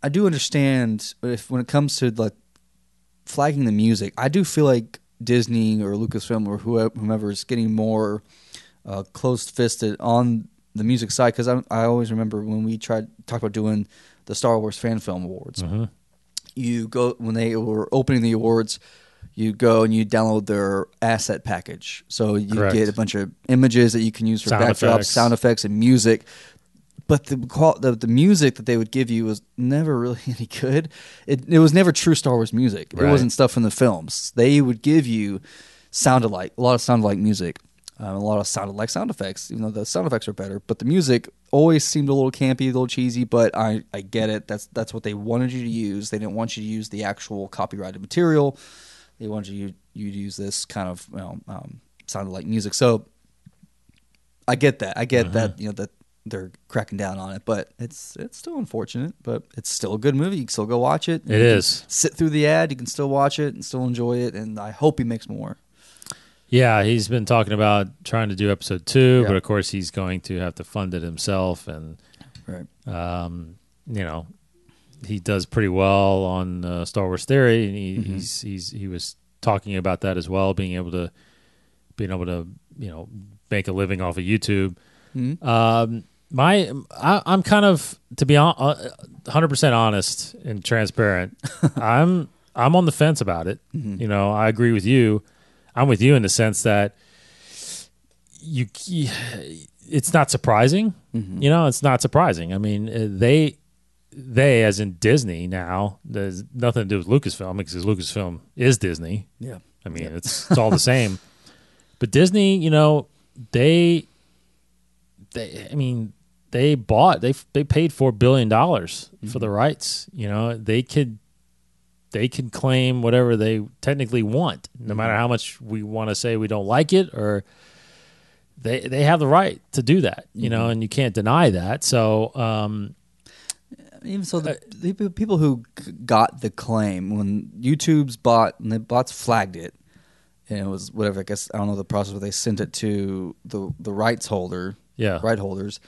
understand when it comes to like flagging the music, I do feel like Disney or Lucasfilm or whomever is getting more closed-fisted on the music side, because I always remember when we talked about doing the Star Wars Fan Film Awards. You go, when they were opening the awards, you go and you download their asset package. So you get a bunch of images that you can use for backdrops, sound effects, and music. but the music that they would give you was never really any good. It was never true Star Wars music. Right. It wasn't stuff from the films. They would give you a lot of sounded like music, a lot of sounded like sound effects. Even though the sound effects are better, but the music always seemed a little campy, a little cheesy. But I get it. That's what they wanted you to use. They didn't want you to use the actual copyrighted material. They wanted you to use this kind of sounded like music. So I get that. I get that. That they're cracking down on it, but it's still unfortunate. But it's still a good movie. You can still go watch it. It is. Sit through the ad. You can still watch it and still enjoy it. And I hope he makes more. Yeah, he's been talking about trying to do episode 2, but of course he's going to have to fund it himself, and he does pretty well on Star Wars Theory, and he was talking about that as well, being able to make a living off of YouTube. I'm kind of, to be 100% honest and transparent. I'm on the fence about it. I agree with you. I'm with you in the sense that it's not surprising. It's not surprising. I mean, they as in Disney now, there's nothing to do with Lucasfilm because Lucasfilm is Disney. Yeah. I mean, it's all the same. But Disney, they paid $4 billion for the rights. They can claim whatever they technically want, no matter how much we want to say we don't like it, or they have the right to do that, and you can't deny that. So, even so, the people who got the claim when YouTube's bots flagged it, and it was whatever. I guess I don't know the process, but they sent it to the rights holder, right holders.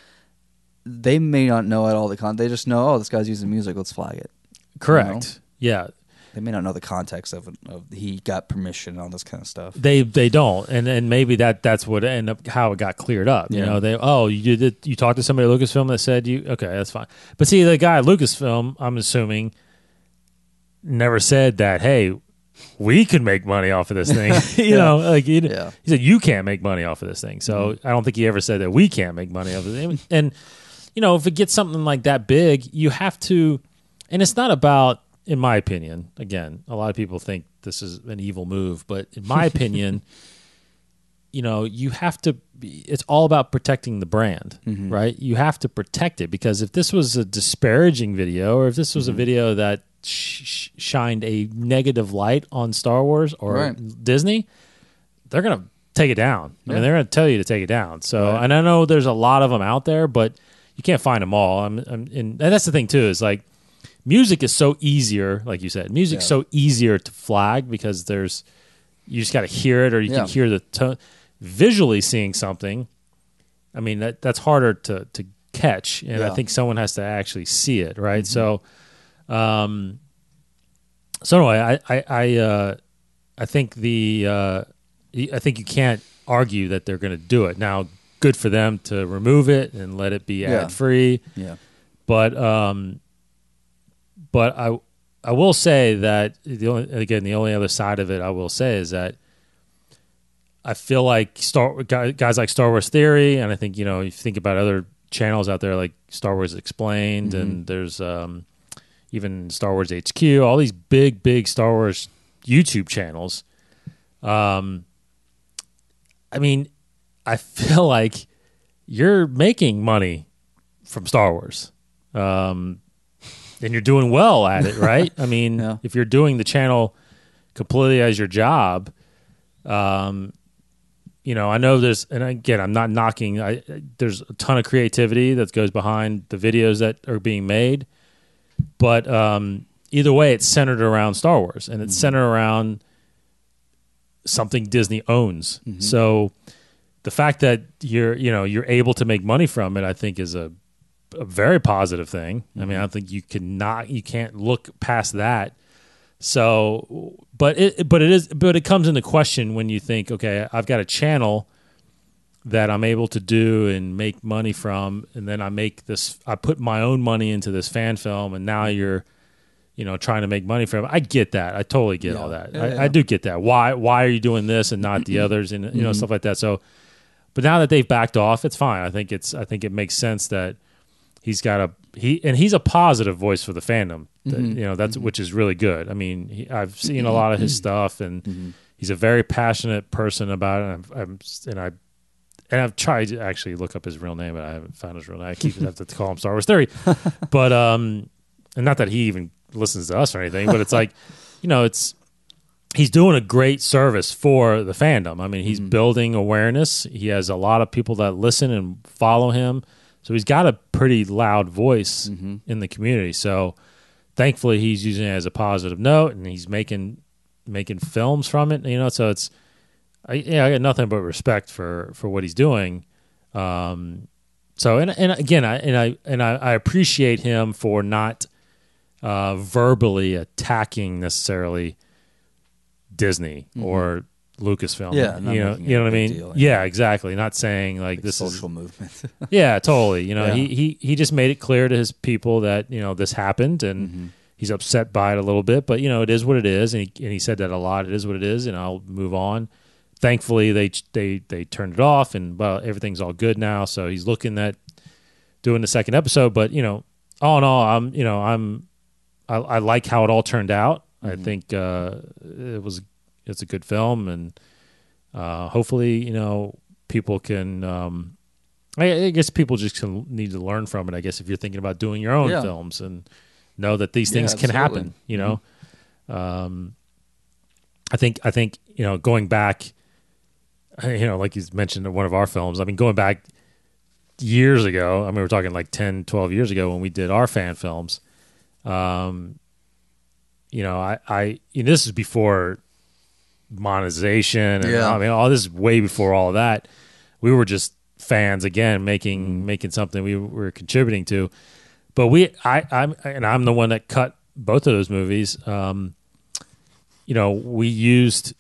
They may not know at all the content. They just know, this guy's using music. Let's flag it. Correct. Yeah. They may not know the context of he got permission and all this kind of stuff. They don't, and maybe that's what ended up how it got cleared up. You talked to somebody at Lucasfilm that said okay, that's fine. But see, the guy at Lucasfilm, I'm assuming, never said that. Hey, we can make money off of this thing. He said you can't make money off of this thing. So I don't think he ever said that we can't make money off of it. And if it gets something like that big, you have to. And it's not about. In my opinion, again, a lot of people think this is an evil move, but in my opinion, you have to. It's all about protecting the brand, right? You have to protect it because if this was a disparaging video, or if this was a video that shined a negative light on Star Wars or Disney, they're gonna take it down. I mean, they're gonna tell you to take it down. So, and I know there's a lot of them out there, but you can't find them all. And that's the thing too. Is like. Music is so easier, like you said. Music's so easier to flag because you just got to hear it, or you can hear the tone. Visually seeing something, I mean that's harder to catch, and I think someone has to actually see it, right? So, anyway, I think I think you can't argue that they're going to do it now. Good for them to remove it and let it be ad free. Yeah, but I will say that the only other side of it I will say is that I feel like guys like Star Wars Theory, and I think if you think about other channels out there like Star Wars Explained, and there's even Star Wars HQ, all these big Star Wars YouTube channels. I mean, I feel like you're making money from Star Wars. And you're doing well at it, right? I mean, if you're doing the channel completely as your job, I know there's, and again, I'm not knocking, there's a ton of creativity that goes behind the videos that are being made, but either way, it's centered around Star Wars, and it's centered around something Disney owns. So the fact that you're able to make money from it, I think is a very positive thing. I mean, I think you can't look past that. So, but it comes into question when you think, okay, I've got a channel that I'm able to do and make money from, and then I put my own money into this fan film, and now you're, trying to make money from it. I get that. I totally get all that. I do get that. Why are you doing this and not the others, and stuff like that. So, but now that they've backed off, it's fine. I think it makes sense that he's a positive voice for the fandom. That's which is really good. I mean, I've seen a lot of his stuff, and he's a very passionate person about it. I've tried to actually look up his real name, but I haven't found his real name. I keep have to call him Star Wars Theory, but and not that he even listens to us or anything, but it's like, he's doing a great service for the fandom. I mean, he's building awareness. He has a lot of people that listen and follow him. So he's got a pretty loud voice in the community. So thankfully he's using it as a positive note, and he's making films from it. So it's, I got nothing but respect for what he's doing. So again, I appreciate him for not verbally attacking necessarily Disney or Lucasfilm. Yeah, you know what I mean? Deal, yeah, exactly. Not saying like this social movement. Yeah, totally. He just made it clear to his people that this happened, and he's upset by it a little bit, but it is what it is, and he said that a lot. It is what it is, and I'll move on. Thankfully, they turned it off, and everything's all good now. So he's looking at doing the second episode. But all in all, I like how it all turned out. I think it's a good film, and hopefully people can. I guess people just need to learn from it. I guess if you're thinking about doing your own films, and know that these things can happen. I think going back. Like you mentioned in one of our films, I mean, going back years ago, I mean, we're talking like 10, 12 years ago when we did our fan films. This is before monetization. And, I mean, all this is way before all of that. We were just fans again, making something we were contributing to. But I'm the one that cut both of those movies. We used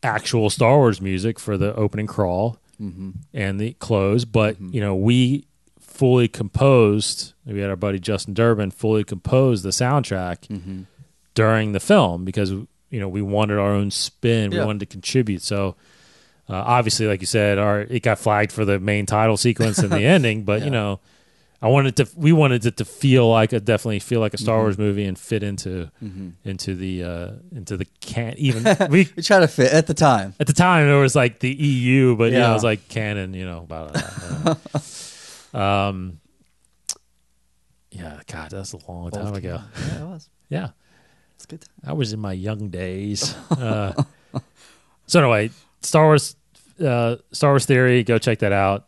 actual Star Wars music for the opening crawl and the close, but we fully composed. We had our buddy Justin Durbin fully compose the soundtrack during the film because we wanted our own spin. We wanted to contribute. So obviously, like you said, it got flagged for the main title sequence and the ending, but we wanted it to definitely feel like a Star Wars movie and fit into the can. Even we try to fit at the time. At the time, there was like the EU, but it was like canon. About that. God, that's a long time ago. Yeah, it was. Yeah, it's good. I was in my young days. So anyway, Star Wars Theory, go check that out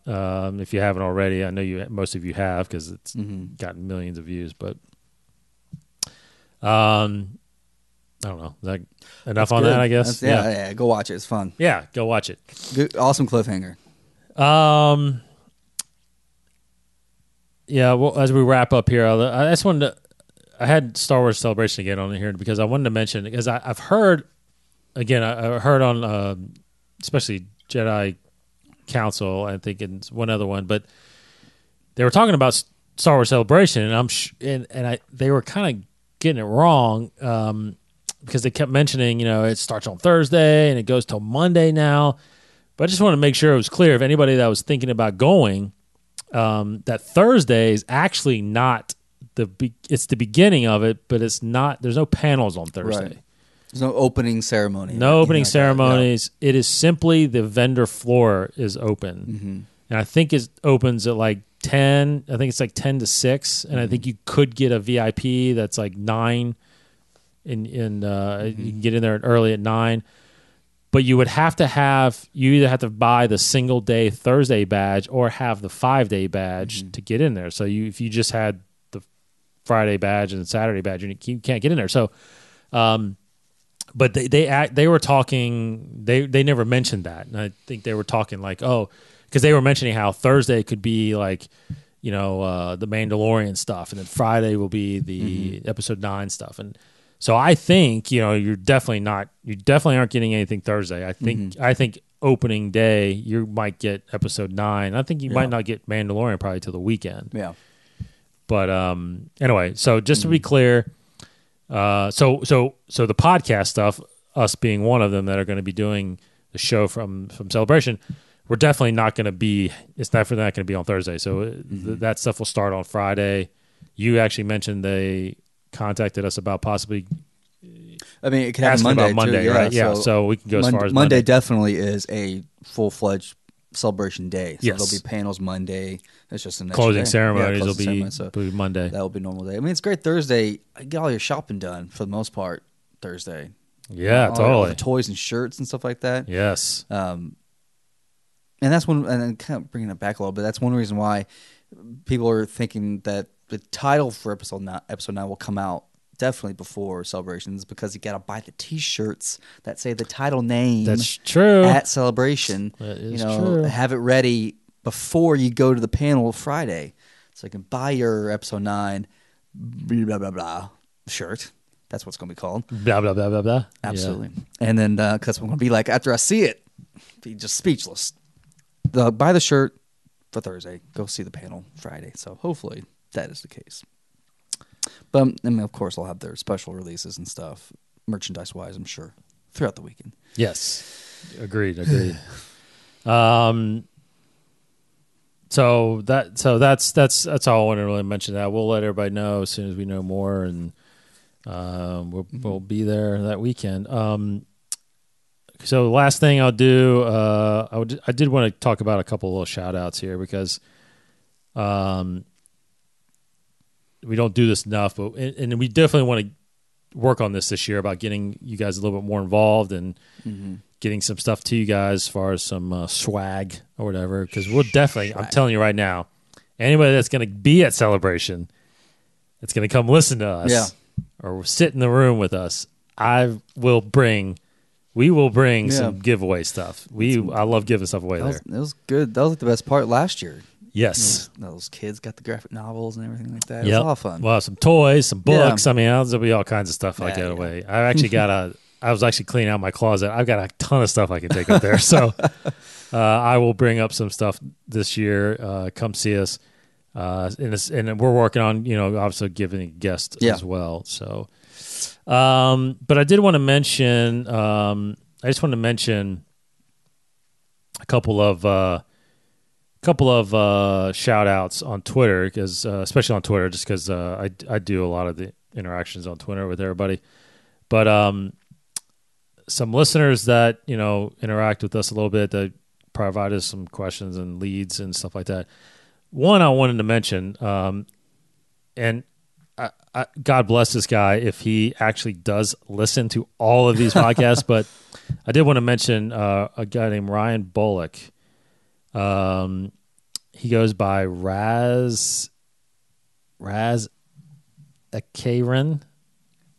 if you haven't already. I know most of you have because it's gotten millions of views. But I don't know. Is that enough on that? I guess. Yeah. Go watch it. It's fun. Yeah, go watch it. Good, awesome cliffhanger. Yeah. Well, as we wrap up here, I just wanted to. I had Star Wars Celebration again on here because I wanted to mention because I've heard again. I heard on especially Jedi Council, I think, and one other one, but they were talking about Star Wars Celebration, and they were kind of getting it wrong because they kept mentioning, it starts on Thursday and it goes till Monday now. But I just want to make sure it was clear if anybody that was thinking about going, that Thursday is actually not it's the beginning of it, but it's not. There's no panels on Thursday. Right. There's no opening ceremony. No opening ceremonies. Yeah. It is simply the vendor floor is open. And I think it opens at like 10. I think it's like 10 to 6. And I think you could get a VIP that's like 9. And you can get in there early at 9. But you would have to you either have to buy the single day Thursday badge or have the 5-day badge to get in there. So if you just had the Friday badge and the Saturday badge, you can't get in there. So, but they were talking. They never mentioned that, and I think they were talking like, because they were mentioning how Thursday could be like, the Mandalorian stuff, and then Friday will be the Episode 9 stuff, and so I think you definitely aren't getting anything Thursday. I think opening day you might get Episode 9. I think you might not get Mandalorian probably till the weekend. Yeah, but anyway, so just to be clear. So the podcast stuff, us being one of them that are going to be doing the show from Celebration, we're definitely not going to be. It's definitely not going to be on Thursday. So that stuff will start on Friday. You actually mentioned they contacted us about possibly. I mean, it could happen Monday, about Monday, too. right? Yeah, so we can go as far as Monday. definitely is a full-fledged celebration day. So yes. there'll be panels Monday. It's just an closing day. ceremonies will be Monday. That will be normal day. I mean, it's great Thursday. Get all your shopping done for the most part Thursday. Yeah, totally. All the toys and shirts and stuff like that. Yes. And that's one. And then kind of bringing it back a little bit. That's one reason why people are thinking that the title for episode 9 will come out definitely before Celebrations, because you got to buy the T-shirts that say the title name. That's true. At Celebration, that is true. Have it ready before you go to the panel Friday, so you can buy your episode 9 blah blah blah shirt. That's what's going to be called. Blah blah blah blah blah. Absolutely. Yeah. And then because I'm going to be like, after I see it, be just speechless. Buy the shirt for Thursday. Go see the panel Friday. So hopefully that is the case. But I mean, of course, they'll have their special releases and stuff, merchandise-wise, I'm sure, throughout the weekend. Yes, agreed. So that's all I want to really mention. That we'll let everybody know as soon as we know more, and we'll be there that weekend. So the last thing I'll do, I did want to talk about a couple of little shout-outs here, because we don't do this enough, and we definitely want to work on this year about getting you guys a little bit more involved and getting some stuff to you guys as far as some swag or whatever, because we'll definitely, I'm telling you right now, anybody that's going to be at Celebration, that's going to come listen to us or sit in the room with us, we will bring some giveaway stuff. I love giving stuff away there. It was good. That was like the best part last year. Yes. Those kids got the graphic novels and everything like that. It was a lot of fun. We'll have some toys, some books. I mean, there'll be all kinds of stuff I get away. I actually I was actually cleaning out my closet. I've got a ton of stuff I can take up there. So I will bring up some stuff this year. Come see us. And we're working on, obviously giving a guest as well. So, but I did want to mention, a couple of shout outs on Twitter, because especially on Twitter, just because I do a lot of the interactions on Twitter with everybody. But some listeners that interact with us a little bit, that provide us some questions and leads and stuff like that. One I wanted to mention, and I, God bless this guy if he actually does listen to all of these podcasts, but I did want to mention a guy named Ryan Bullock. He goes by Razakrian.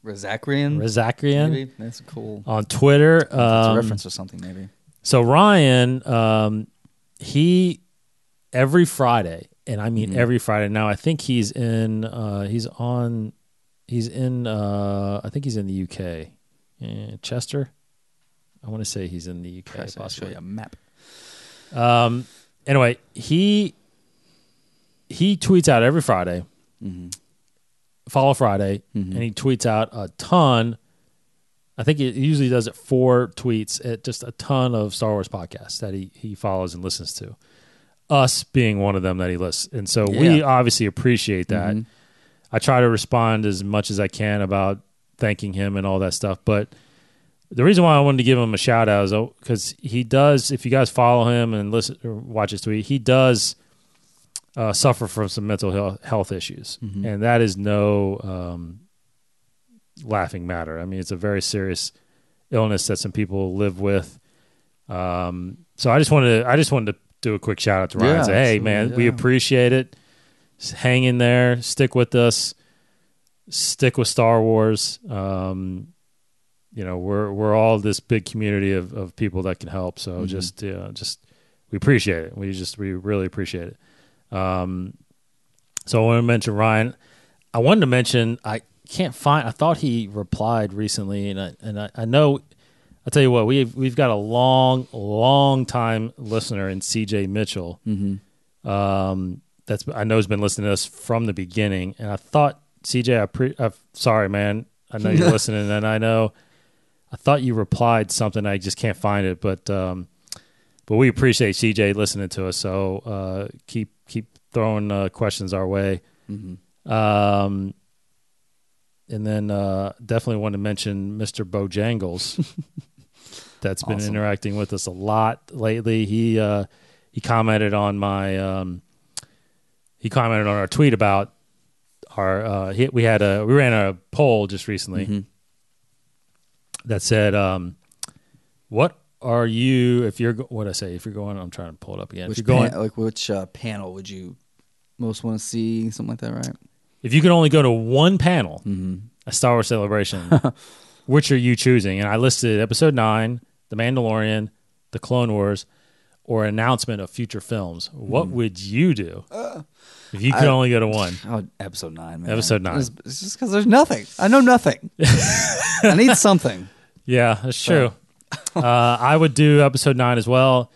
Razakrian. Maybe that's cool. On Twitter. That's a reference or something, maybe. So Ryan, he every Friday, and I mean every Friday. Now I think he's in. I think he's in the UK, Chester. I want to say he's in the UK. I'll show you a map. Anyway, he tweets out every Friday. Follow Friday, and he tweets out a ton. I think he usually does it 4 tweets at just a ton of Star Wars podcasts that he follows and listens to. Us being one of them that he listens, and so we obviously appreciate that. I try to respond as much as I can about thanking him and all that stuff, but the reason why I wanted to give him a shout out is because he does. If you guys follow him and listen or watch his tweet, he does suffer from some mental health issues, and that is no laughing matter. I mean, it's a very serious illness that some people live with. So I just wanted to do a quick shout out to Ryan and say, hey, man, we appreciate it. Just hang in there, stick with us, stick with Star Wars. We're all this big community of people that can help. So just we appreciate it. We really appreciate it. So I want to mention Ryan. I wanted to mention, I thought he replied recently, and I know, I'll tell you what, we've got a long time listener in CJ Mitchell. I know has been listening to us from the beginning, and I thought, CJ, I'm sorry, man. I know you're listening, and I thought you replied something. I just can't find it, but But we appreciate CJ listening to us. So keep throwing questions our way. And then definitely want to mention Mr. Bojangles. That's been interacting with us a lot lately. He commented on our tweet about our we ran a poll just recently that said what are you if you're going, I'm trying to pull it up again. Which panel would you most want to see, something like that, right? If you could only go to one panel, a Star Wars Celebration, which are you choosing? And I listed Episode 9, The Mandalorian, The Clone Wars, or announcement of future films. What would you do if you could only go to one? Episode 9, man. Episode 9. It's just because there's nothing. I know nothing. I need something. Yeah, that's true. I would do Episode 9 as well.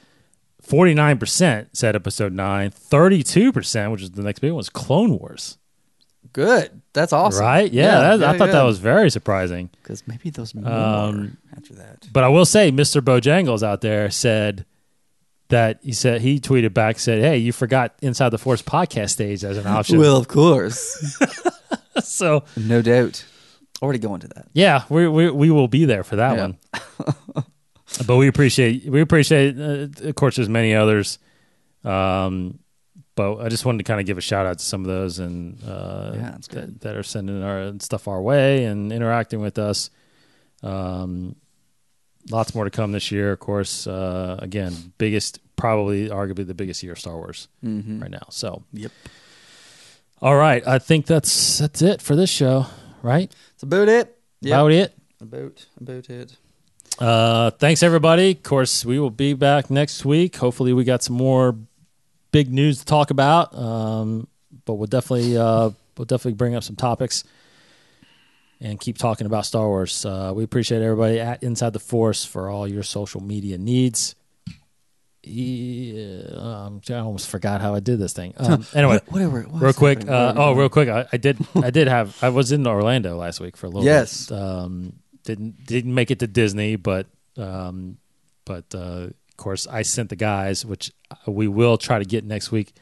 49% said Episode 9. 32%, which is the next big one, was Clone Wars. Good. That's awesome. Right? Yeah, I thought that was very surprising. Because maybe those more after that. But I will say, Mr. Bojangles out there said that he tweeted back, said, hey, you forgot Inside the Force podcast stage as an option. Well, of course. So no doubt. Already going to that. Yeah, we will be there for that one. But we appreciate of course, there's many others. But I just wanted to kind of give a shout out to some of those and that's good. that are sending our stuff our way and interacting with us. Lots more to come this year, of course. Again, arguably the biggest year of Star Wars right now. So, yep. All right, I think that's it for this show, right? That's about it. Yep. About it. Thanks everybody. Of course, we will be back next week. Hopefully, we got some more big news to talk about. But we'll definitely bring up some topics and keep talking about Star Wars. We appreciate everybody at Inside the Force for all your social media needs. I almost forgot how I did this thing. Anyway, real quick. I was in Orlando last week for a little bit. Didn't make it to Disney, but of course I sent the guys, which we will try to get next week.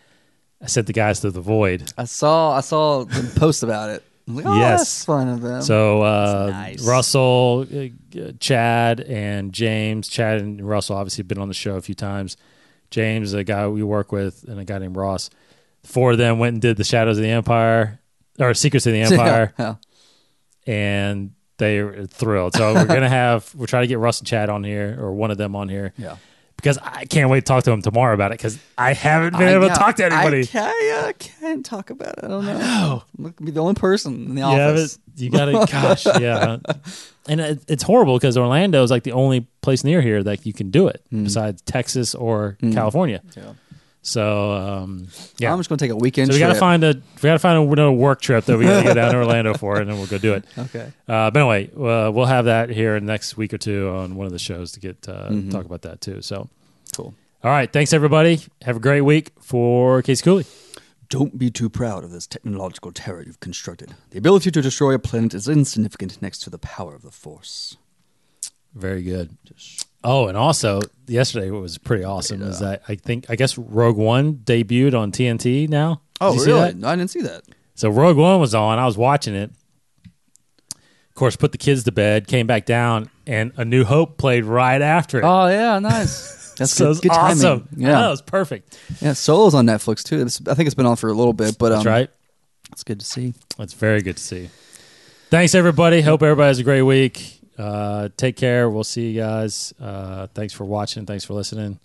I sent the guys to the Void. I saw them post about it. I'm like, yes, that's fun of them. So nice. Russell, Chad, and James. Chad and Russell obviously have been on the show a few times. James, a guy we work with, and a guy named Ross. 4 of them went and did the Shadows of the Empire, or Secrets of the Empire, and they were thrilled. So we're trying to get Russ and Chad on here, or one of them on here. Yeah. Because I can't wait to talk to them tomorrow about it, because I haven't been able to talk to anybody. I can't talk about it. I don't know. I'm going to be the only person in the office. You got to, gosh, yeah. And it's horrible because Orlando is like the only place near here that you can do it, besides Texas or California. Yeah. So, I'm just going to take a weekend trip. So we got to find another work trip that we got to go down to Orlando for, and then we'll go do it. Okay. But anyway, we'll have that here in the next week or two on one of the shows to get talk about that too. So cool. All right. Thanks everybody. Have a great week. For Casey Cooley. Don't be too proud of this technological terror you've constructed. The ability to destroy a planet is insignificant next to the power of the Force. Very good. Oh, and also yesterday what was pretty awesome is that I guess Rogue One debuted on TNT now. Oh, really? No, I didn't see that. So Rogue One was on. I was watching it. Of course, put the kids to bed, came back down, and A New Hope played right after it. Oh, yeah, nice. That's so good awesome. Timing. Yeah, that was perfect. Yeah, Solo's on Netflix too. I think it's been on for a little bit, but that's right. It's good to see. It's very good to see. Thanks, everybody. Hope everybody has a great week. Take care. We'll see you guys. Thanks for watching. Thanks for listening.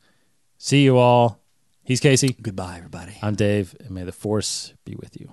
See you all. He's Casey. Goodbye, everybody. I'm Dave, and may the Force be with you.